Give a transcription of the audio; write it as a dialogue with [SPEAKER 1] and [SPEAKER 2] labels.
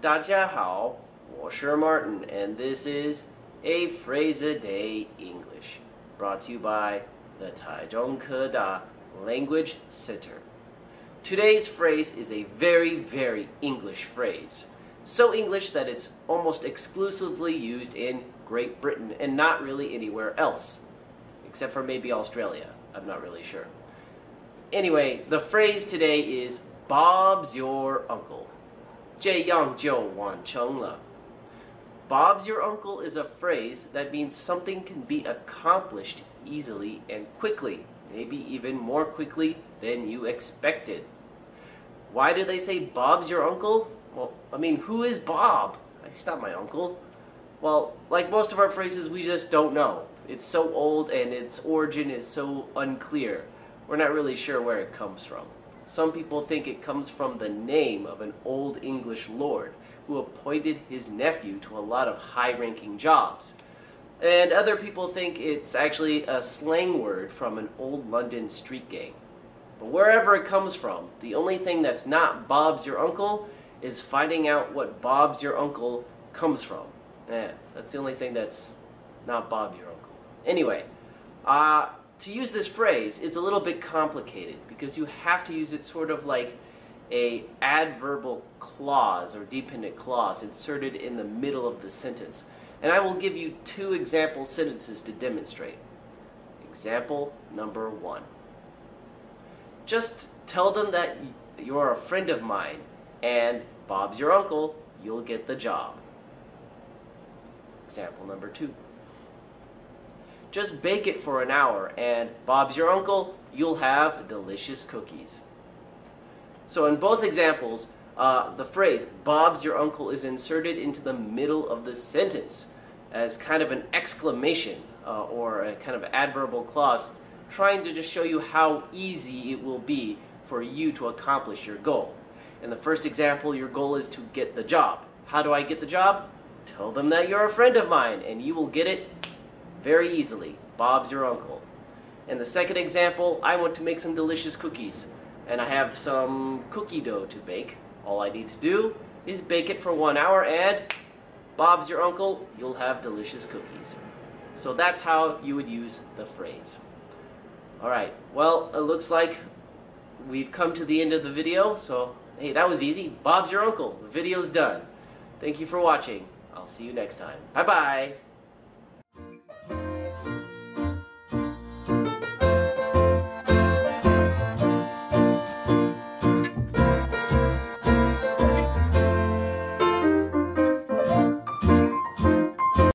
[SPEAKER 1] 大家好，我是 Martin, and this is A Phrase a Day English, brought to you by the Taichung Keda Language Center. Today's phrase is a very, very English phrase. So English that it's almost exclusively used in Great Britain and not really anywhere else. Except for maybe Australia. I'm not really sure. Anyway, the phrase today is Bob's your uncle. 这样就完成了. Bob's your uncle is a phrase that means something can be accomplished easily and quickly, maybe even more quickly than you expected. Why do they say Bob's your uncle? Well, I mean, who is Bob? He's not my uncle. Well, like most of our phrases, we just don't know. It's so old and its origin is so unclear. We're not really sure where it comes from. Some people think it comes from the name of an old English lord who appointed his nephew to a lot of high-ranking jobs. And other people think it's actually a slang word from an old London street gang. But wherever it comes from, the only thing that's not Bob's your uncle is finding out what Bob's your uncle comes from. That's the only thing that's not Bob your uncle. Anyway, to use this phrase, it's a little bit complicated because you have to use it sort of like a adverbial clause or dependent clause inserted in the middle of the sentence. And I will give you two example sentences to demonstrate. Example number 1. Just tell them that you're a friend of mine and Bob's your uncle, you'll get the job. Example number 2. Just bake it for an hour and Bob's your uncle, you'll have delicious cookies. So in both examples, the phrase Bob's your uncle is inserted into the middle of the sentence as kind of an exclamation or a kind of adverbial clause trying to just show you how easy it will be for you to accomplish your goal. In the first example, your goal is to get the job. How do I get the job? Tell them that you're a friend of mine and you will get it very easily. Bob's your uncle. In the second example, I want to make some delicious cookies and I have some cookie dough to bake. All I need to do is bake it for 1 hour and Bob's your uncle, you'll have delicious cookies. So that's how you would use the phrase. Alright, well, it looks like we've come to the end of the video, so hey, that was easy. Bob's your uncle. The video's done. Thank you for watching. I'll see you next time. Bye-bye.